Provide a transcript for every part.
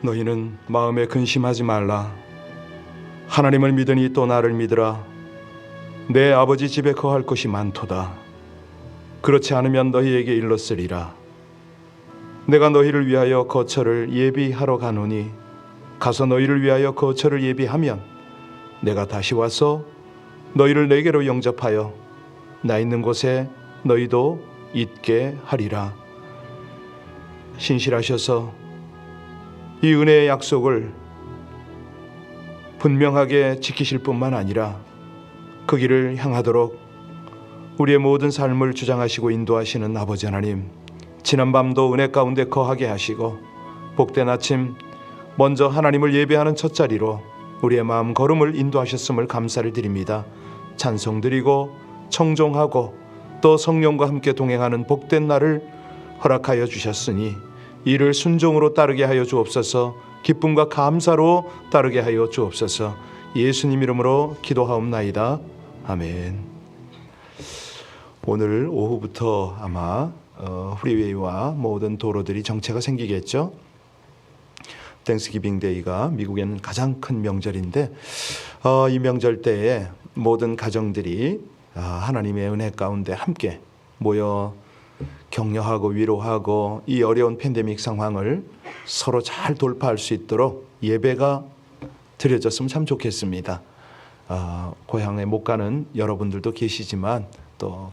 너희는 마음에 근심하지 말라. 하나님을 믿으니 또 나를 믿으라. 내 아버지 집에 거할 것이 많도다. 그렇지 않으면 너희에게 일렀으리라. 내가 너희를 위하여 거처를 예비하러 가노니 가서 너희를 위하여 거처를 예비하면 내가 다시 와서 너희를 내게로 영접하여 나 있는 곳에 너희도 있게 하리라. 신실하셔서 이 은혜의 약속을 분명하게 지키실 뿐만 아니라 그 길을 향하도록 우리의 모든 삶을 주장하시고 인도하시는 아버지 하나님, 지난밤도 은혜 가운데 거하게 하시고 복된 아침 먼저 하나님을 예배하는 첫자리로 우리의 마음 걸음을 인도하셨음을 감사를 드립니다. 찬송드리고 청종하고 또 성령과 함께 동행하는 복된 날을 허락하여 주셨으니 이를 순종으로 따르게 하여 주옵소서. 기쁨과 감사로 따르게 하여 주옵소서. 예수님 이름으로 기도하옵나이다. 아멘. 오늘 오후부터 아마 프리웨이와 모든 도로들이 정체가 생기겠죠. 땡스기빙 데이가 미국에는 가장 큰 명절인데 이 명절 때에 모든 가정들이 하나님의 은혜 가운데 함께 모여 격려하고 위로하고 이 어려운 팬데믹 상황을 서로 잘 돌파할 수 있도록 예배가 드려졌으면 참 좋겠습니다. 고향에 못 가는 여러분들도 계시지만 또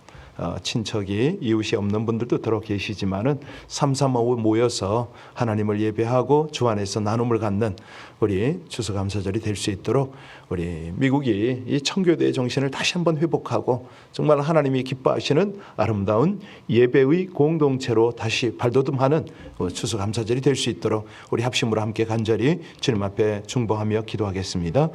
친척이 이웃이 없는 분들도 들어 계시지만은 삼삼오오 모여서 하나님을 예배하고 주 안에서 나눔을 갖는 우리 추수감사절이 될 수 있도록 우리 미국이 이 청교도의 정신을 다시 한번 회복하고 정말 하나님이 기뻐하시는 아름다운 예배의 공동체로 다시 발돋움하는 추수감사절이 될 수 있도록 우리 합심으로 함께 간절히 주님 앞에 중보하며 기도하겠습니다.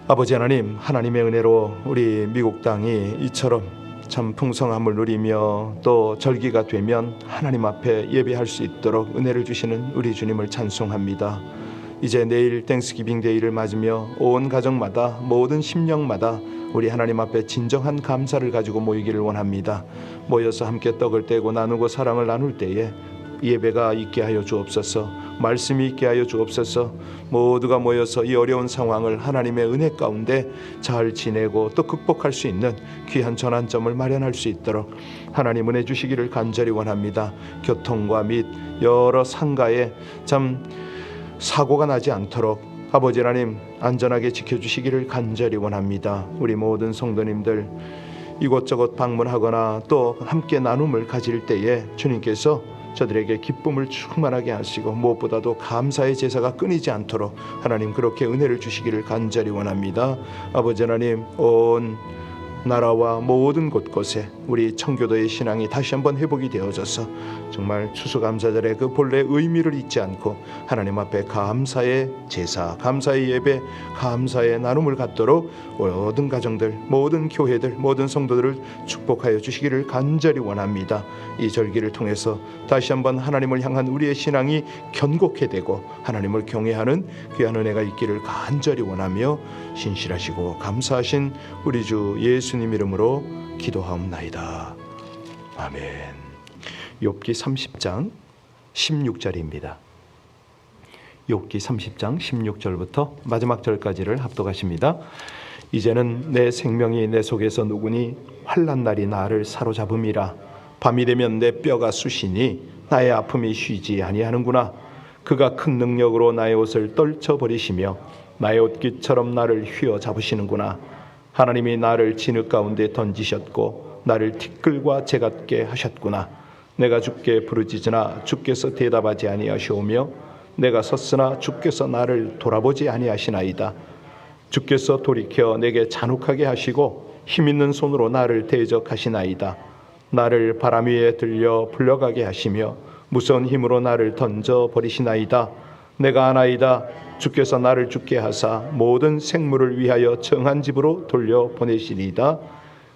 아버지 하나님, 하나님의 은혜로 우리 미국 땅이 이처럼 참 풍성함을 누리며 또 절기가 되면 하나님 앞에 예배할 수 있도록 은혜를 주시는 우리 주님을 찬송합니다. 이제 내일 땡스기빙 데이를 맞으며 온 가정마다 모든 심령마다 우리 하나님 앞에 진정한 감사를 가지고 모이기를 원합니다. 모여서 함께 떡을 떼고 나누고 사랑을 나눌 때에 예배가 있게 하여 주옵소서. 말씀이 있게 하여 주옵소서. 모두가 모여서 이 어려운 상황을 하나님의 은혜 가운데 잘 지내고 또 극복할 수 있는 귀한 전환점을 마련할 수 있도록 하나님 은혜 주시기를 간절히 원합니다. 교통과 및 여러 상가에 참 사고가 나지 않도록 아버지 하나님 안전하게 지켜주시기를 간절히 원합니다. 우리 모든 성도님들 이곳저곳 방문하거나 또 함께 나눔을 가질 때에 주님께서 저들에게 기쁨을 충만하게 하시고 무엇보다도 감사의 제사가 끊이지 않도록 하나님 그렇게 은혜를 주시기를 간절히 원합니다. 아버지 하나님 온 나라와 모든 곳곳에 우리 청교도의 신앙이 다시 한번 회복이 되어져서 정말 추수감사절의 그 본래 의미를 잊지 않고 하나님 앞에 감사의 제사, 감사의 예배, 감사의 나눔을 갖도록 모든 가정들, 모든 교회들, 모든 성도들을 축복하여 주시기를 간절히 원합니다. 이 절기를 통해서 다시 한번 하나님을 향한 우리의 신앙이 견고케 되고 하나님을 경외하는 귀한 은혜가 있기를 간절히 원하며 신실하시고 감사하신 우리 주 예수님 이름으로 기도하옵나이다. 아멘. 욥기 30장 16절입니다. 욥기 30장 16절부터 마지막 절까지를 합독하십니다. 이제는 내 생명이 내 속에서 누구니 환난 날이 나를 사로잡음이라. 밤이 되면 내 뼈가 쑤시니 나의 아픔이 쉬지 아니하는구나. 그가 큰 능력으로 나의 옷을 떨쳐버리시며 나의 옷깃처럼 나를 휘어잡으시는구나. 하나님이 나를 진흙 가운데 던지셨고 나를 티끌과 재같게 하셨구나. 내가 주께 부르짖으나 주께서 대답하지 아니하시오며 내가 섰으나 주께서 나를 돌아보지 아니하시나이다. 주께서 돌이켜 내게 잔혹하게 하시고 힘있는 손으로 나를 대적하시나이다. 나를 바람 위에 들려 불려가게 하시며 무서운 힘으로 나를 던져버리시나이다. 내가 아나이다. 주께서 나를 죽게 하사 모든 생물을 위하여 정한 집으로 돌려보내시리이다.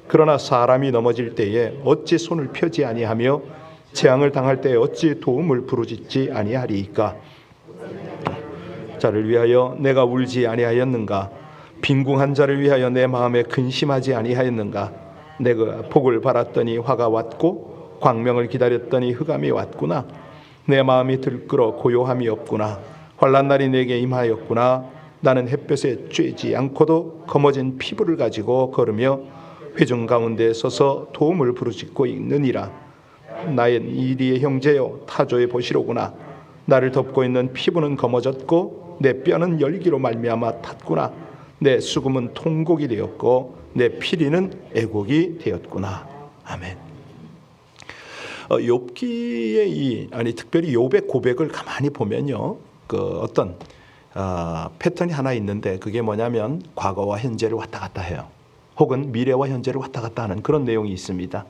그러나 사람이 넘어질 때에 어찌 손을 펴지 아니하며 재앙을 당할 때에 어찌 도움을 부르짖지 아니하리이까. 자를 위하여 내가 울지 아니하였는가. 빈궁한 자를 위하여 내 마음에 근심하지 아니하였는가. 내가 복을 바랐더니 화가 왔고 광명을 기다렸더니 흑암이 왔구나. 내 마음이 들끓어 고요함이 없구나. 환난 날이 내게 임하였구나. 나는 햇볕에 쬐지 않고도 검어진 피부를 가지고 걸으며 회중 가운데 서서 도움을 부르짖고 있느니라. 나의 이리의 형제여 타조해 보시로구나. 나를 덮고 있는 피부는 검어졌고 내 뼈는 열기로 말미암아 탔구나. 내 수금은 통곡이 되었고 내 피리는 애곡이 되었구나. 아멘. 욥기의 특별히 욥의 고백을 가만히 보면요, 그 어떤 패턴이 하나 있는데 그게 뭐냐면 과거와 현재를 왔다 갔다 해요. 혹은 미래와 현재를 왔다 갔다 하는 그런 내용이 있습니다.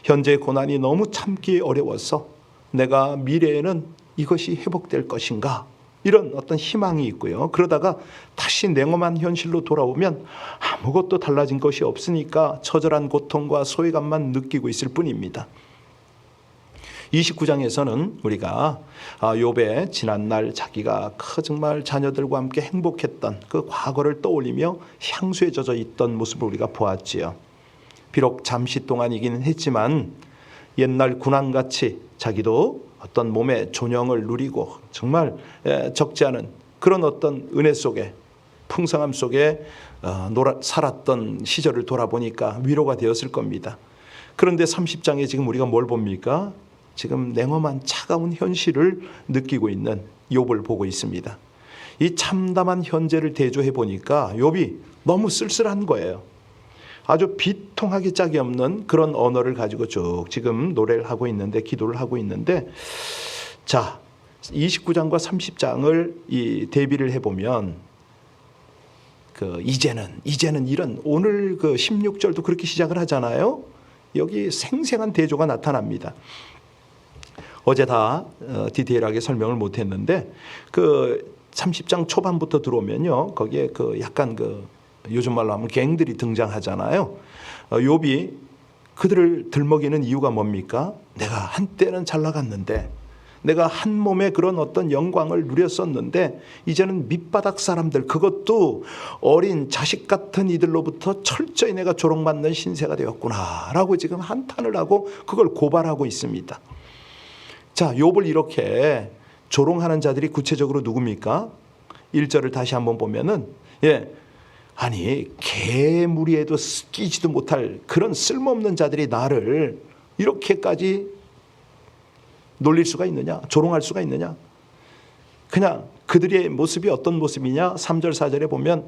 현재의 고난이 너무 참기 어려워서 내가 미래에는 이것이 회복될 것인가, 이런 어떤 희망이 있고요. 그러다가 다시 냉엄한 현실로 돌아오면 아무것도 달라진 것이 없으니까 처절한 고통과 소외감만 느끼고 있을 뿐입니다. 29장에서는 우리가 욥의 지난날 자기가 정말 자녀들과 함께 행복했던 그 과거를 떠올리며 향수에 젖어 있던 모습을 우리가 보았지요. 비록 잠시 동안이긴 했지만 옛날 군왕같이 자기도 어떤 몸의 존영을 누리고 정말 적지 않은 그런 어떤 은혜 속에, 풍성함 속에 살았던 시절을 돌아보니까 위로가 되었을 겁니다. 그런데 30장에 지금 우리가 뭘 봅니까? 지금 냉엄한 차가운 현실을 느끼고 있는 욥을 보고 있습니다. 이 참담한 현재를 대조해 보니까 욥이 너무 쓸쓸한 거예요. 아주 비통하기 짝이 없는 그런 언어를 가지고 쭉 지금 노래를 하고 있는데, 기도를 하고 있는데, 자, 29장과 30장을 이 대비를 해보면 이제는 이런 오늘 그 16절도 그렇게 시작을 하잖아요. 여기 생생한 대조가 나타납니다. 어제 다 디테일하게 설명을 못했는데 그 30장 초반부터 들어오면요, 거기에 그 약간 그 요즘 말로 하면 갱들이 등장하잖아요. 욥이 그들을 들먹이는 이유가 뭡니까? 내가 한때는 잘 나갔는데, 내가 한 몸의 그런 어떤 영광을 누렸었는데 이제는 밑바닥 사람들, 그것도 어린 자식 같은 이들로부터 철저히 내가 조롱받는 신세가 되었구나 라고 지금 한탄을 하고 그걸 고발하고 있습니다. 자, 욥을 이렇게 조롱하는 자들이 구체적으로 누굽니까? 1절을 다시 한번 보면은, 아니 개무리에도 끼지도 못할 그런 쓸모없는 자들이 나를 이렇게까지 놀릴 수가 있느냐, 조롱할 수가 있느냐. 그냥 그들의 모습이 어떤 모습이냐, 3절 4절에 보면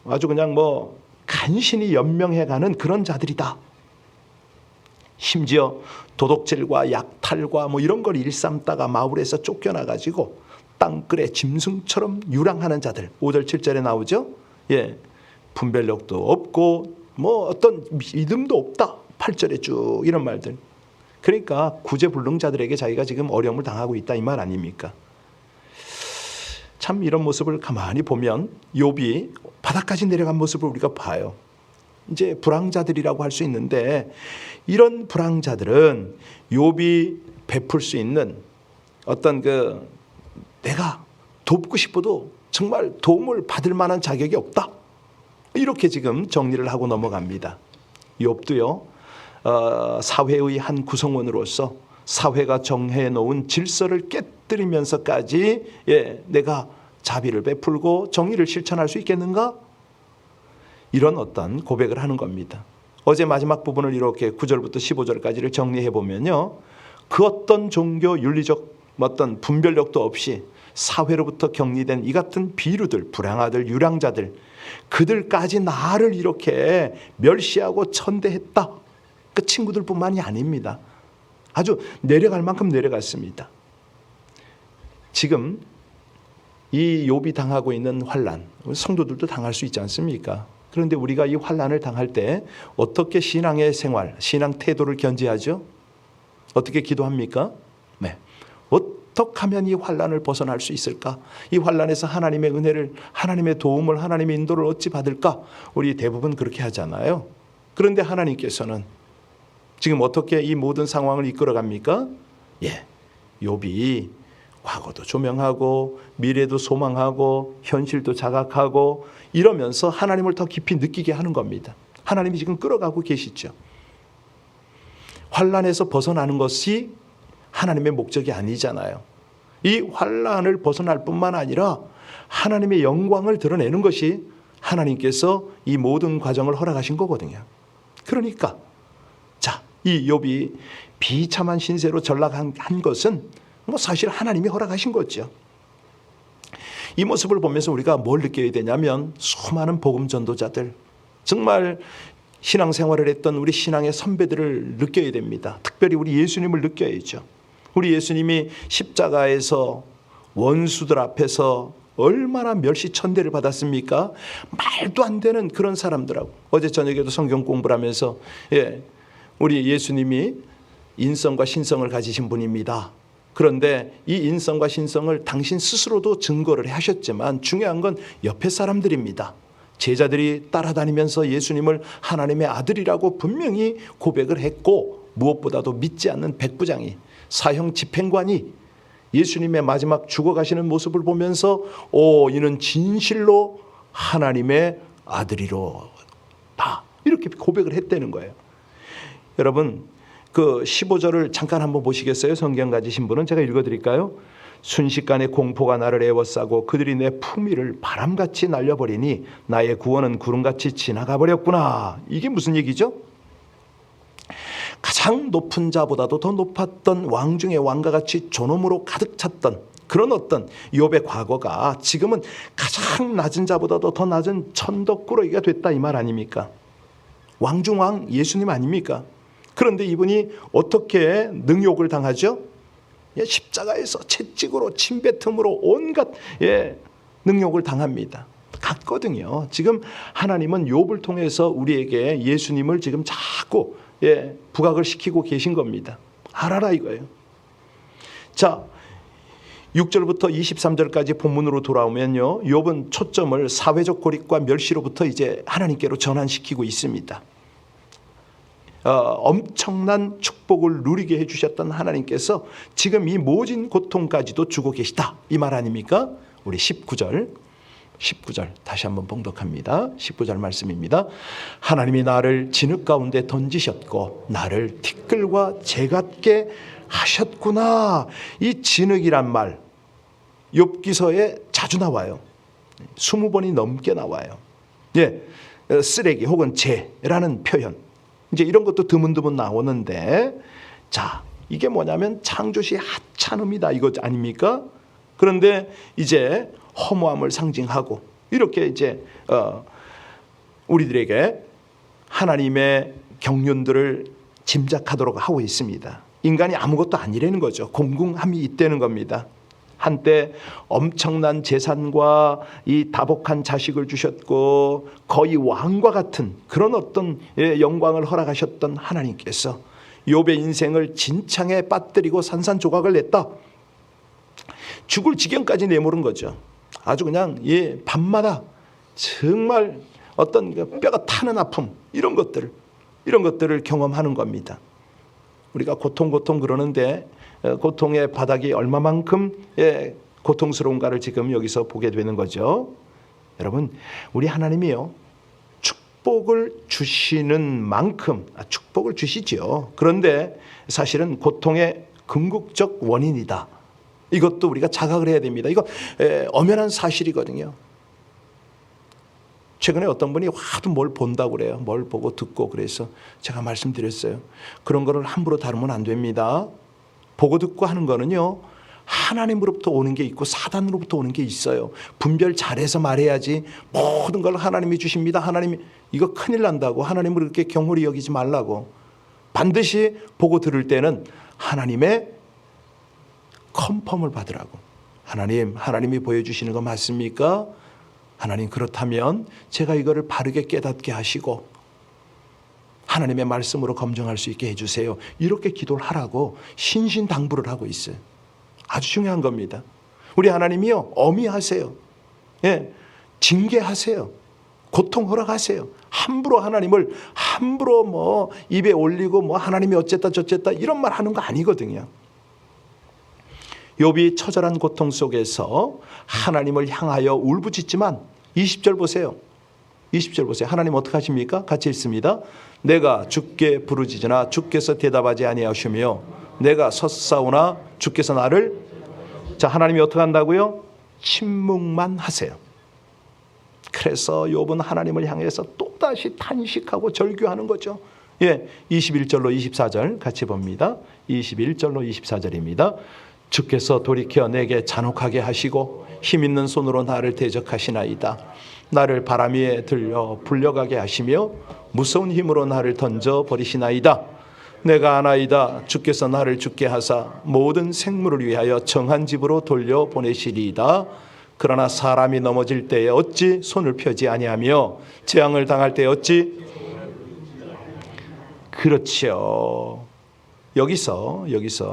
아주 그냥 뭐 간신히 연명해가는 그런 자들이다. 심지어 도둑질과 약탈과 뭐 이런 걸 일삼다가 마을에서 쫓겨나가지고 땅굴에 짐승처럼 유랑하는 자들, 5절 7절에 나오죠. 분별력도 없고 뭐 어떤 믿음도 없다, 8절에 쭉 이런 말들. 그러니까 구제불능자들에게 자기가 지금 어려움을 당하고 있다, 이 말 아닙니까? 참 이런 모습을 가만히 보면 욥이 바닥까지 내려간 모습을 우리가 봐요. 이제 불황자들이라고 할 수 있는데, 이런 불황자들은 욥이 베풀 수 있는 어떤 그 내가 돕고 싶어도 정말 도움을 받을 만한 자격이 없다, 이렇게 지금 정리를 하고 넘어갑니다. 욥도요, 사회의 한 구성원으로서 사회가 정해 놓은 질서를 깨뜨리면서까지 내가 자비를 베풀고 정의를 실천할 수 있겠는가? 이런 어떤 고백을 하는 겁니다. 어제 마지막 부분을 이렇게 9절부터 15절까지를 정리해 보면요, 그 어떤 종교 윤리적 어떤 분별력도 없이 사회로부터 격리된 이 같은 비류들, 불량아들, 유량자들, 그들까지 나를 이렇게 멸시하고 천대했다. 그 친구들뿐만이 아닙니다. 아주 내려갈 만큼 내려갔습니다. 지금 이 욥이 당하고 있는 환난, 성도들도 당할 수 있지 않습니까? 그런데 우리가 이 환난을 당할 때 어떻게 신앙의 생활, 신앙 태도를 견지하죠? 어떻게 기도합니까? 어떻게 하면 이 환난을 벗어날 수 있을까? 이 환난에서 하나님의 은혜를, 하나님의 도움을, 하나님의 인도를 어찌 받을까? 우리 대부분 그렇게 하잖아요. 그런데 하나님께서는 지금 어떻게 이 모든 상황을 이끌어갑니까? 욥이 과거도 조명하고 미래도 소망하고 현실도 자각하고 이러면서 하나님을 더 깊이 느끼게 하는 겁니다. 하나님이 지금 끌어가고 계시죠. 환난에서 벗어나는 것이 하나님의 목적이 아니잖아요. 이 환난을 벗어날 뿐만 아니라 하나님의 영광을 드러내는 것이 하나님께서 이 모든 과정을 허락하신 거거든요. 그러니까 자, 이 욥이 비참한 신세로 전락한 것은 사실 하나님이 허락하신 거죠. 이 모습을 보면서 우리가 뭘 느껴야 되냐면 수많은 복음 전도자들, 정말 신앙생활을 했던 우리 신앙의 선배들을 느껴야 됩니다. 특별히 우리 예수님을 느껴야죠. 우리 예수님이 십자가에서 원수들 앞에서 얼마나 멸시천대를 받았습니까? 말도 안 되는 그런 사람들하고. 어제 저녁에도 성경 공부를 하면서 우리 예수님이 인성과 신성을 가지신 분입니다. 그런데 이 인성과 신성을 당신 스스로도 증거를 하셨지만 중요한 건 옆에 사람들입니다. 제자들이 따라다니면서 예수님을 하나님의 아들이라고 분명히 고백을 했고, 무엇보다도 믿지 않는 백부장이, 사형 집행관이 예수님의 마지막 죽어가시는 모습을 보면서 이는 진실로 하나님의 아들이로다, 이렇게 고백을 했다는 거예요. 여러분, 그 15절을 잠깐 한번 보시겠어요? 성경 가지신 분은 제가 읽어드릴까요? 순식간에 공포가 나를 에워싸고 그들이 내 품위를 바람같이 날려버리니 나의 구원은 구름같이 지나가 버렸구나. 이게 무슨 얘기죠? 가장 높은 자보다도 더 높았던 왕 중의 왕과 같이 존엄으로 가득 찼던 그런 어떤 욥의 과거가 지금은 가장 낮은 자보다도 더 낮은 천덕꾸러기가 됐다, 이 말 아닙니까? 왕중왕 예수님 아닙니까? 그런데 이분이 어떻게 능욕을 당하죠? 십자가에서 채찍으로 침뱉음으로 온갖 능욕을 당합니다. 같거든요. 지금 하나님은 욥을 통해서 우리에게 예수님을 지금 자꾸 부각을 시키고 계신 겁니다. 알아라 이거예요. 자, 6절부터 23절까지 본문으로 돌아오면요, 욥은 초점을 사회적 고립과 멸시로부터 이제 하나님께로 전환시키고 있습니다. 엄청난 축복을 누리게 해주셨던 하나님께서 지금 이 모진 고통까지도 주고 계시다, 이 말 아닙니까? 우리 19절 다시 한번 봉독합니다. 19절 말씀입니다. 하나님이 나를 진흙 가운데 던지셨고 나를 티끌과 재 같게 하셨구나. 이 진흙이란 말 욥기서에 자주 나와요. 20번이 넘게 나와요. 쓰레기 혹은 재라는 표현, 이제 이런 것도 드문드문 나오는데, 자, 이게 뭐냐면 창조시 하찮음이다, 이거 아닙니까? 그런데 이제 허무함을 상징하고 이렇게 이제 우리들에게 하나님의 경륜들을 짐작하도록 하고 있습니다. 인간이 아무것도 아니라는 거죠. 공궁함이 있다는 겁니다. 한때 엄청난 재산과 이 다복한 자식을 주셨고 거의 왕과 같은 그런 어떤 영광을 허락하셨던 하나님께서 욥의 인생을 진창에 빠뜨리고 산산조각을 냈다. 죽을 지경까지 내모른 거죠. 아주 그냥 밤마다 정말 어떤 뼈가 타는 아픔, 이런 것들을 경험하는 겁니다. 우리가 고통 그러는데 고통의 바닥이 얼마만큼 고통스러운가를 지금 여기서 보게 되는 거죠. 여러분, 우리 하나님이요, 축복을 주시는 만큼 축복을 주시죠. 그런데 사실은 고통의 궁극적 원인이다, 이것도 우리가 자각을 해야 됩니다. 이거 엄연한 사실이거든요. 최근에 어떤 분이 하도 뭘 본다고 그래요. 뭘 보고 듣고, 그래서 제가 말씀드렸어요. 그런 거를 함부로 다루면 안 됩니다. 보고 듣고 하는 거는요, 하나님으로부터 오는 게 있고 사단으로부터 오는 게 있어요. 분별 잘해서 말해야지 모든 걸 하나님이 주십니다, 하나님이, 이거 큰일 난다고, 하나님을 그렇게 경홀히 여기지 말라고. 반드시 보고 들을 때는 하나님의 컨펌을 받으라고. 하나님이 보여주시는 거 맞습니까? 하나님, 그렇다면 제가 이거를 바르게 깨닫게 하시고 하나님의 말씀으로 검증할 수 있게 해주세요. 이렇게 기도를 하라고 신신당부를 하고 있어요. 아주 중요한 겁니다. 우리 하나님이요, 어미하세요. 징계하세요. 고통 허락하세요. 함부로 하나님을 함부로 입에 올리고 하나님이 어쨌다 저쨌다 이런 말 하는 거 아니거든요. 욥이 처절한 고통 속에서 하나님을 향하여 울부짖지만 20절 보세요. 20절 보세요. 하나님 어떻게 하십니까? 같이 읽습니다. 내가 주께 부르짖으나 주께서 대답하지 아니하시며 내가 섰사오나 주께서 나를, 자, 하나님이 어떻게 한다고요? 침묵만 하세요. 그래서 욥은 하나님을 향해서 또다시 탄식하고 절규하는 거죠. 예, 21절로 24절 같이 봅니다. 21절로 24절입니다. 주께서 돌이켜 내게 잔혹하게 하시고 힘있는 손으로 나를 대적하시나이다. 나를 바람 위에 들려 불려가게 하시며 무서운 힘으로 나를 던져 버리시나이다. 내가 아나이다. 주께서 나를 죽게 하사 모든 생물을 위하여 정한 집으로 돌려 보내시리이다. 그러나 사람이 넘어질 때에 어찌 손을 펴지 아니하며 재앙을 당할 때에 어찌, 그렇죠. 여기서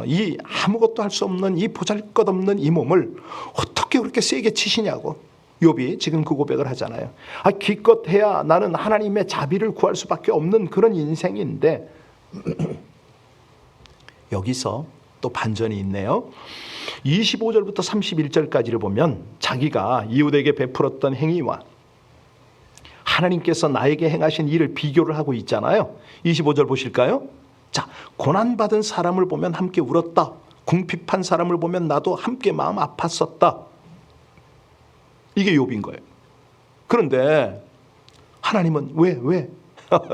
이 아무것도 할 수 없는 이 보잘것없는 이 몸을 어떻게 그렇게 세게 치시냐고 욥이 지금 그 고백을 하잖아요. 기껏 해야 나는 하나님의 자비를 구할 수밖에 없는 그런 인생인데 여기서 또 반전이 있네요. 25절부터 31절까지를 보면 자기가 이웃에게 베풀었던 행위와 하나님께서 나에게 행하신 일을 비교를 하고 있잖아요. 25절 보실까요? 자, 고난받은 사람을 보면 함께 울었다. 궁핍한 사람을 보면 나도 함께 마음 아팠었다. 이게 욥인 거예요. 그런데 하나님은 왜?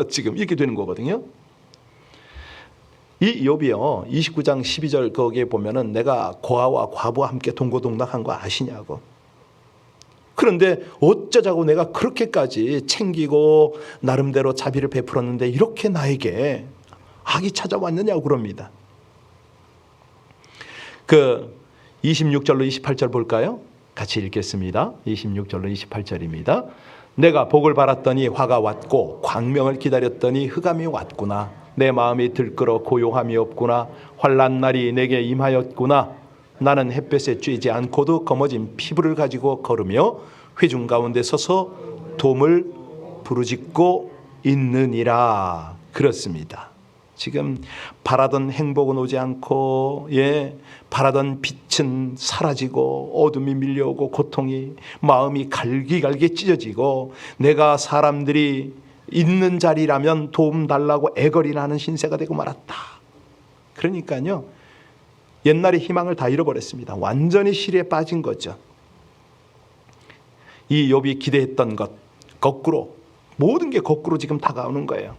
지금 이렇게 되는 거거든요. 이 욥이요, 29장 12절 거기에 보면은 내가 고아와 과부와 함께 동고동락한 거 아시냐고. 그런데 어쩌자고 내가 그렇게까지 챙기고 나름대로 자비를 베풀었는데 이렇게 나에게 악이 찾아왔느냐고 그럽니다. 그 26절로 28절 볼까요? 같이 읽겠습니다. 26절로 28절입니다. 내가 복을 바랐더니 화가 왔고 광명을 기다렸더니 흑암이 왔구나. 내 마음이 들끓어 고요함이 없구나. 환난 날이 내게 임하였구나. 나는 햇볕에 쬐지 않고도 검어진 피부를 가지고 걸으며 회중 가운데 서서 돔을 부르짖고 있느니라. 그렇습니다. 지금 바라던 행복은 오지 않고, 바라던 빛은 사라지고 어둠이 밀려오고 고통이, 마음이 갈기갈기 찢어지고, 내가 사람들이 있는 자리라면 도움 달라고 애걸이나 하는 신세가 되고 말았다. 그러니까요, 옛날의 희망을 다 잃어버렸습니다. 완전히 시리에 빠진 거죠. 이 욥이 기대했던 것 거꾸로, 모든 게 거꾸로 지금 다가오는 거예요.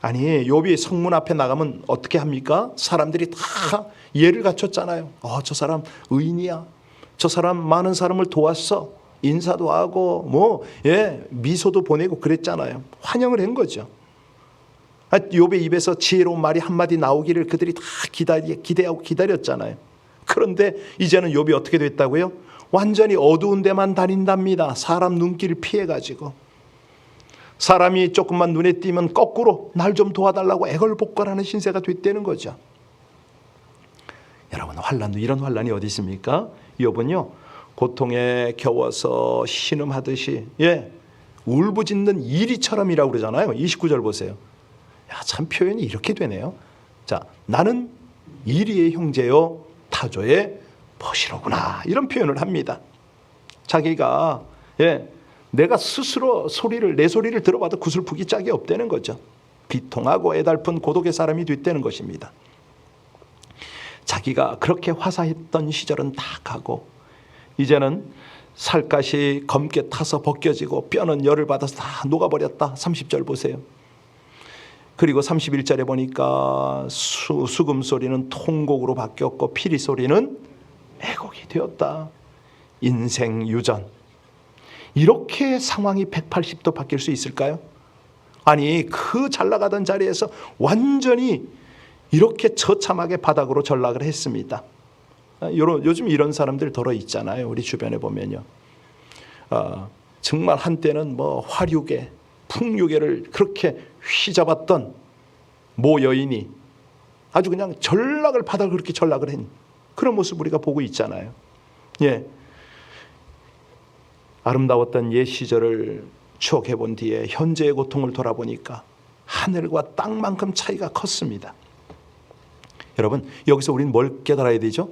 아니, 욥이 성문 앞에 나가면 어떻게 합니까? 사람들이 다 예를 갖췄잖아요. 저 사람 의인이야. 저 사람 많은 사람을 도왔어. 인사도 하고 미소도 보내고 그랬잖아요. 환영을 한 거죠. 욥의 입에서 지혜로운 말이 한마디 나오기를 그들이 다 기대하고 기다렸잖아요. 그런데 이제는 욥이 어떻게 됐다고요? 완전히 어두운 데만 다닌답니다. 사람 눈길을 피해가지고. 사람이 조금만 눈에 띄면 거꾸로 날 좀 도와달라고 애걸복걸하는 신세가 됐다는 거죠. 여러분, 환난도 이런 환난이 어디 있습니까? 욥은요, 고통에 겨워서 신음하듯이 울부짖는 이리처럼이라고 그러잖아요. 29절 보세요. 참 표현이 이렇게 되네요. 자, 나는 이리의 형제요 타조의 벗이로구나, 이런 표현을 합니다. 자기가 내가 스스로 내 소리를 들어봐도 구슬프기 짝이 없다는 거죠. 비통하고 애달픈 고독의 사람이 됐다는 것입니다. 자기가 그렇게 화사했던 시절은 다 가고 이제는 살갗이 검게 타서 벗겨지고 뼈는 열을 받아서 다 녹아버렸다. 30절 보세요. 그리고 31절에 보니까 수금 소리는 통곡으로 바뀌었고 피리 소리는 애곡이 되었다. 인생 유전. 이렇게 상황이 180도 바뀔 수 있을까요? 아니, 그 잘 나가던 자리에서 완전히 이렇게 처참하게 바닥으로 전락을 했습니다. 요즘 이런 사람들 더러 있잖아요. 우리 주변에 보면요. 정말 한때는 화류계, 풍류계를 그렇게 휘잡았던 모 여인이 아주 그냥 바닥을 그렇게 전락을 한 그런 모습 우리가 보고 있잖아요. 아름다웠던 옛 시절을 추억해 본 뒤에 현재의 고통을 돌아보니까 하늘과 땅만큼 차이가 컸습니다. 여러분, 여기서 우리는 뭘 깨달아야 되죠?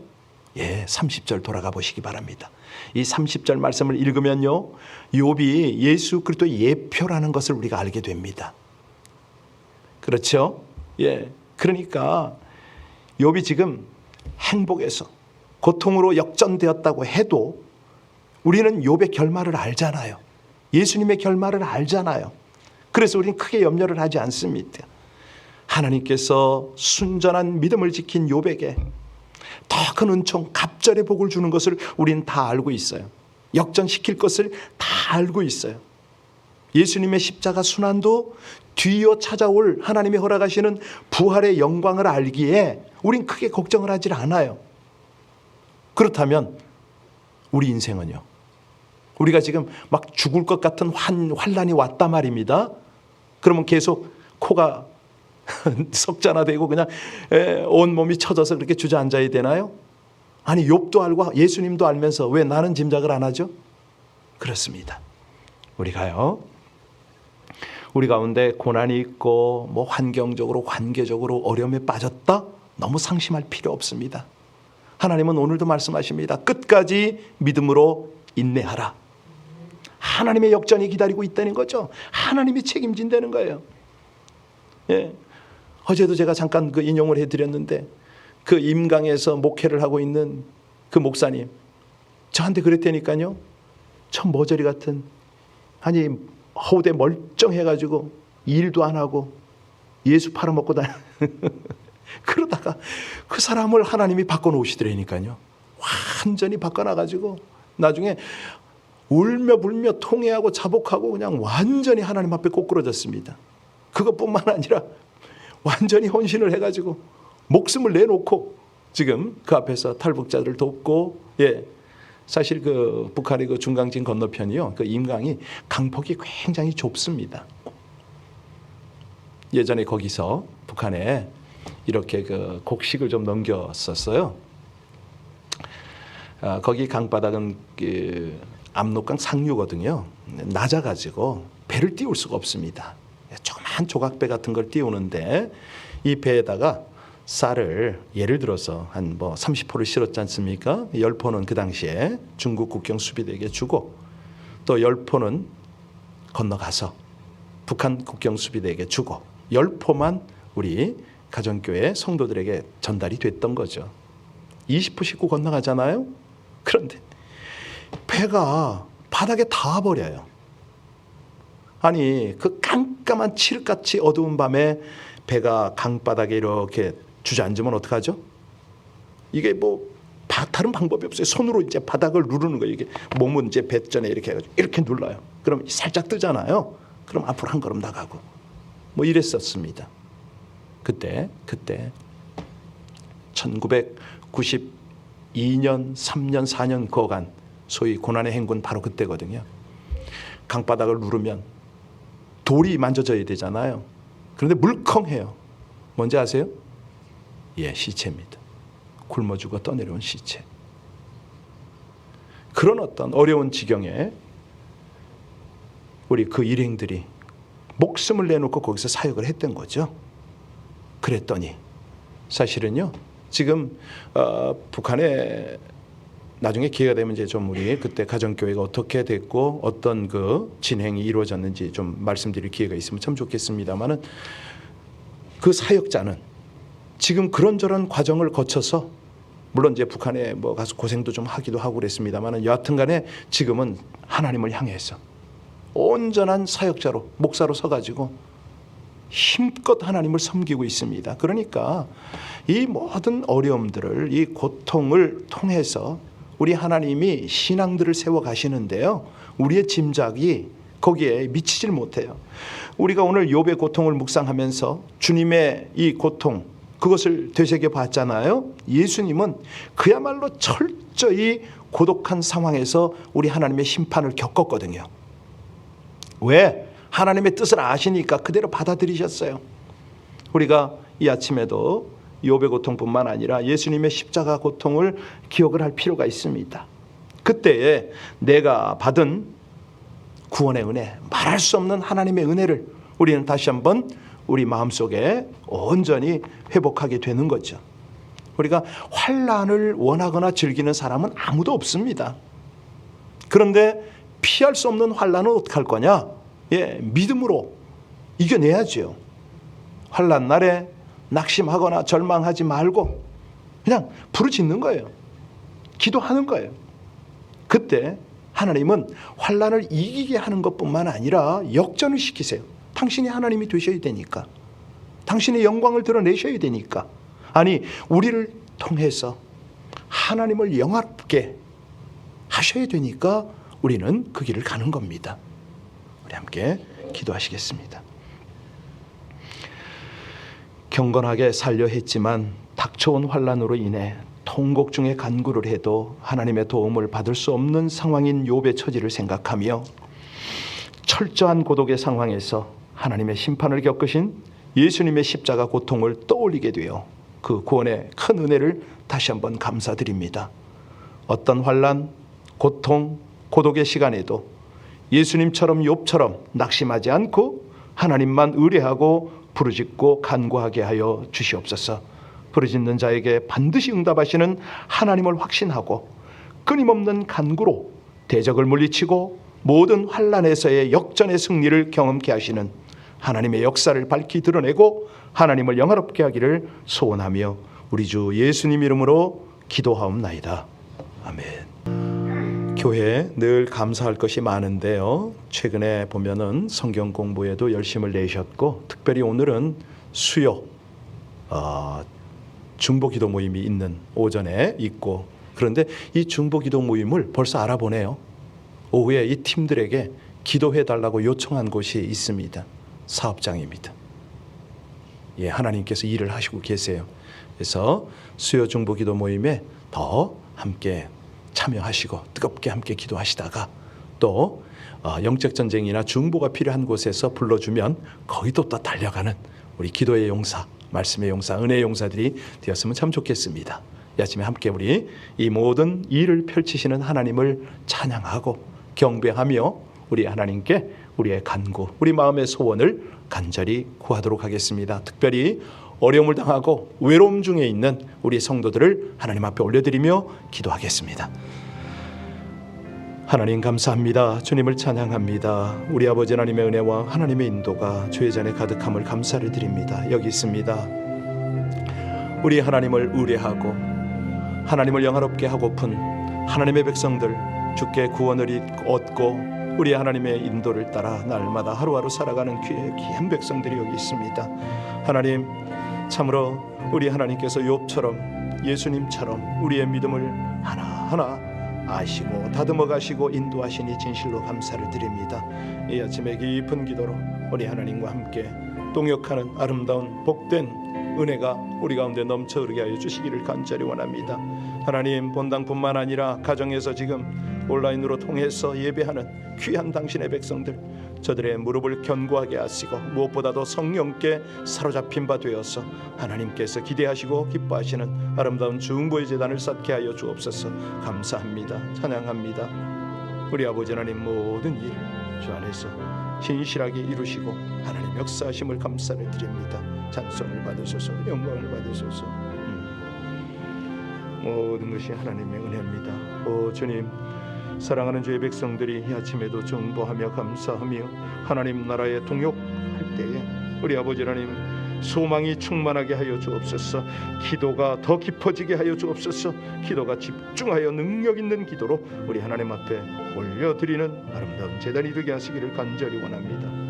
30절 돌아가 보시기 바랍니다. 이 30절 말씀을 읽으면요, 욥이 예수 그리스도의 예표라는 것을 우리가 알게 됩니다. 그렇죠? 그러니까 욥이 지금 행복에서 고통으로 역전되었다고 해도 우리는 욥의 결말을 알잖아요. 예수님의 결말을 알잖아요. 그래서 우리는 크게 염려를 하지 않습니다. 하나님께서 순전한 믿음을 지킨 욥에게 더 큰 은총, 갑절의 복을 주는 것을 우리는 다 알고 있어요. 역전시킬 것을 다 알고 있어요. 예수님의 십자가 순환도 뒤이어 찾아올 하나님이 허락하시는 부활의 영광을 알기에 우린 크게 걱정을 하질 않아요. 그렇다면 우리 인생은요? 우리가 지금 막 죽을 것 같은 환란이 왔단 말입니다. 그러면 계속 코가 석잔화되고 그냥 온몸이 처져서 그렇게 주저앉아야 되나요? 아니, 욥도 알고 예수님도 알면서 왜 나는 짐작을 안 하죠? 그렇습니다. 우리가요, 우리 가운데 고난이 있고 뭐 환경적으로 관계적으로 어려움에 빠졌다? 너무 상심할 필요 없습니다. 하나님은 오늘도 말씀하십니다. 끝까지 믿음으로 인내하라. 하나님의 역전이 기다리고 있다는 거죠. 하나님이 책임진다는 거예요. 예. 어제도 제가 잠깐 그 인용을 해드렸는데 그 임강에서 목회를 하고 있는 그 목사님 저한테 그랬다니까요. 저 머저리 같은, 아니 허우대 멀쩡해가지고 일도 안 하고 예수 팔아먹고 다녀 그러다가 그 사람을 하나님이 바꿔놓으시더라니까요. 완전히 바꿔놔가지고 나중에 울며 불며 통회하고 자복하고 그냥 완전히 하나님 앞에 꼬꾸러졌습니다. 그것뿐만 아니라 완전히 헌신을 해가지고 목숨을 내놓고 지금 그 앞에서 탈북자들을 돕고, 예, 사실 그 북한의 그 중강진 건너편이요, 그 임강이 강폭이 굉장히 좁습니다. 예전에 거기서 북한에 이렇게 그 곡식을 좀 넘겼었어요. 거기 강바닥은 그 압록강 상류거든요. 낮아가지고 배를 띄울 수가 없습니다. 조그만 조각배 같은 걸 띄우는데 이 배에다가 쌀을 예를 들어서 한 뭐 30포를 실었지 않습니까? 10포는 그 당시에 중국 국경 수비대에게 주고 또 10포는 건너가서 북한 국경 수비대에게 주고 10포만 우리 가정교회 성도들에게 전달이 됐던 거죠. 20포 싣고 건너가잖아요. 그런데 배가 바닥에 닿아버려요. 아니 그 깜깜한 칠흑같이 어두운 밤에 배가 강바닥에 이렇게 주저앉으면 어떡하죠? 이게 뭐 다른 방법이 없어요. 손으로 이제 바닥을 누르는 거예요. 이게 몸은 이제 배전에 이렇게 해가지고 이렇게 눌러요. 그럼 살짝 뜨잖아요. 그럼 앞으로 한 걸음 나가고 뭐 이랬었습니다. 그때 1992년, 3년, 4년 거간 소위 고난의 행군 바로 그때거든요. 강바닥을 누르면 돌이 만져져야 되잖아요. 그런데 물컹해요. 뭔지 아세요? 예, 시체입니다. 굶어 죽어 떠내려온 시체. 그런 어떤 어려운 지경에 우리 그 일행들이 목숨을 내놓고 거기서 사역을 했던 거죠. 그랬더니 사실은요, 지금 북한에 나중에 기회가 되면 이제 좀 우리 그때 가정교회가 어떻게 됐고 어떤 그 진행이 이루어졌는지 좀 말씀드릴 기회가 있으면 참 좋겠습니다만은 그 사역자는 지금 그런저런 과정을 거쳐서 물론 이제 북한에 뭐 가서 고생도 좀 하기도 하고 그랬습니다만은 여하튼간에 지금은 하나님을 향해서 온전한 사역자로 목사로 서가지고 힘껏 하나님을 섬기고 있습니다. 그러니까 이 모든 어려움들을, 이 고통을 통해서 우리 하나님이 신앙들을 세워 가시는데요, 우리의 짐작이 거기에 미치질 못해요. 우리가 오늘 욥의 고통을 묵상하면서 주님의 이 고통, 그것을 되새겨 봤잖아요. 예수님은 그야말로 철저히 고독한 상황에서 우리 하나님의 심판을 겪었거든요. 왜? 하나님의 뜻을 아시니까 그대로 받아들이셨어요. 우리가 이 아침에도 욥의 고통뿐만 아니라 예수님의 십자가 고통을 기억을 할 필요가 있습니다. 그때에 내가 받은 구원의 은혜, 말할 수 없는 하나님의 은혜를 우리는 다시 한번 우리 마음속에 온전히 회복하게 되는 거죠. 우리가 환난을 원하거나 즐기는 사람은 아무도 없습니다. 그런데 피할 수 없는 환난은 어떻게 할 거냐? 예, 믿음으로 이겨내야죠. 환난 날에 낙심하거나 절망하지 말고 그냥 부르짖는 거예요. 기도하는 거예요. 그때 하나님은 환난을 이기게 하는 것뿐만 아니라 역전을 시키세요. 당신이 하나님이 되셔야 되니까. 당신의 영광을 드러내셔야 되니까. 아니, 우리를 통해서 하나님을 영화롭게 하셔야 되니까 우리는 그 길을 가는 겁니다. 우리 함께 기도하시겠습니다. 경건하게 살려 했지만 닥쳐온 환난으로 인해 통곡 중에 간구를 해도 하나님의 도움을 받을 수 없는 상황인 욥의 처지를 생각하며 철저한 고독의 상황에서 하나님의 심판을 겪으신 예수님의 십자가 고통을 떠올리게 되어 그 구원의 큰 은혜를 다시 한번 감사드립니다. 어떤 환난, 고통, 고독의 시간에도 예수님처럼 욥처럼 낙심하지 않고 하나님만 의뢰하고 부르짖고 간구하게 하여 주시옵소서. 부르짖는 자에게 반드시 응답하시는 하나님을 확신하고 끊임없는 간구로 대적을 물리치고 모든 환난에서의 역전의 승리를 경험케 하시는 하나님의 역사를 밝히 드러내고 하나님을 영화롭게 하기를 소원하며 우리 주 예수님 이름으로 기도하옵나이다. 아멘. 교회에 늘 감사할 것이 많은데요. 최근에 보면은 성경 공부에도 열심을 내셨고 특별히 오늘은 수요 중보기도 모임이 있는 오전에 있고, 그런데 이 중보기도 모임을 벌써 알아보네요. 오후에 이 팀들에게 기도해달라고 요청한 곳이 있습니다. 사업장입니다. 예, 하나님께서 일을 하시고 계세요. 그래서 수요 중보기도 모임에 더 함께 참여하시고 뜨겁게 함께 기도하시다가 또 영적 전쟁이나 중보가 필요한 곳에서 불러주면 거기도 또 달려가는 우리 기도의 용사, 말씀의 용사, 은혜의 용사들이 되었으면 참 좋겠습니다. 이 아침에 함께 우리 이 모든 일을 펼치시는 하나님을 찬양하고 경배하며 우리 하나님께 우리의 간구, 우리 마음의 소원을 간절히 구하도록 하겠습니다. 특별히 어려움을 당하고 외로움 중에 있는 우리 성도들을 하나님 앞에 올려드리며 기도하겠습니다. 하나님 감사합니다. 주님을 찬양합니다. 우리 아버지 하나님의 은혜와 하나님의 인도가 주의 잔에 가득함을 감사를 드립니다. 여기 있습니다. 우리 하나님을 의뢰하고 하나님을 영화롭게 하고픈 하나님의 백성들, 주께 구원을 얻고 우리 하나님의 인도를 따라 날마다 하루하루 살아가는 귀한 백성들이 여기 있습니다. 하나님, 참으로 우리 하나님께서 욥처럼 예수님처럼 우리의 믿음을 하나하나 아시고 다듬어 가시고 인도하시니 진실로 감사를 드립니다. 이 아침에 깊은 기도로 우리 하나님과 함께 동역하는 아름다운 복된 은혜가 우리 가운데 넘쳐 흐르게 하여 주시기를 간절히 원합니다. 하나님, 본당뿐만 아니라 가정에서 지금 온라인으로 통해서 예배하는 귀한 당신의 백성들, 저들의 무릎을 견고하게 하시고 무엇보다도 성령께 사로잡힌 바 되어서 하나님께서 기대하시고 기뻐하시는 아름다운 중보의 제단을 쌓게 하여 주옵소서. 감사합니다. 찬양합니다. 우리 아버지 하나님, 모든 일 주 안에서 신실하게 이루시고 하나님 역사하심을 감사를 드립니다. 찬송을 받으소서, 영광을 받으소서. 모든 것이 하나님의 은혜입니다. 오 주님, 사랑하는 주의 백성들이 이 아침에도 중보하며 감사하며 하나님 나라에 동역할 때에 우리 아버지 하나님 소망이 충만하게 하여 주옵소서. 기도가 더 깊어지게 하여 주옵소서. 기도가 집중하여 능력 있는 기도로 우리 하나님 앞에 올려드리는 아름다운 제단이 되게 하시기를 간절히 원합니다.